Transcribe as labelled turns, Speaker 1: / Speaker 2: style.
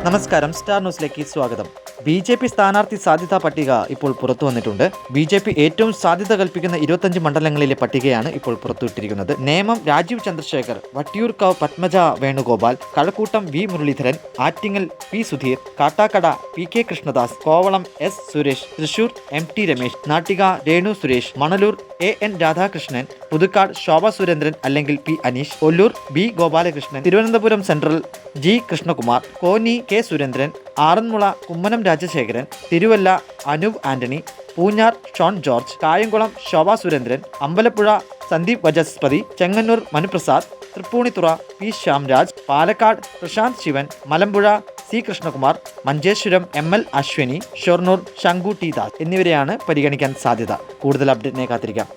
Speaker 1: നമസ്കാരം, സ്റ്റാർ ന്യൂസിലേക്ക് സ്വാഗതം. ബി.ജെ.പി സ്ഥാനാർത്ഥി സാധ്യതാ പട്ടിക ഇപ്പോൾ പുറത്തു വന്നിട്ടുണ്ട്. ബി.ജെ.പി ഏറ്റവും സാധ്യത കൽപ്പിക്കുന്ന 25 മണ്ഡലങ്ങളിലെ പട്ടികയാണ് ഇപ്പോൾ പുറത്തുവിട്ടിരിക്കുന്നത്. Nemom Rajeev Chandrasekhar, Vattiyoorkavu Padmaja Venugopal, Kazhakoottam V Muraleedharan, Attingal P Sudheer, Kattakada P K Krishnadas, Kovalam S Suresh, Thrissur M T. Ramesh, Nattika Renu Suresh, Manalur N Radhakrishnan, Puthukkad Shobha Surendran അല്ലെങ്കിൽ P Aneesh, Ollur B Gopalakrishnan, Thiruvananthapuram central G Krishnakumar, Konni K Surendran, Aranmula Kummanam Rajasekharan, Thiruvalla Anoop Antony, Poonjar Shone George, Kayamkulam Shobha Surendran, Ambalappuzha Sandeep Vachaspathi, Chengannur Manuprasad, Thrippunithura P Syamraj, Palakkad Prashant Shivan, Malampuzha C Krishnakumar, Manjeshwaram ML. Ashwini, Shoranur ശങ്കു ടി ദാസ് എന്നിവരെയാണ് പരിഗണിക്കാൻ സാധ്യത. കൂടുതൽ അപ്ഡേറ്റിനെ കാത്തിരിക്കാം.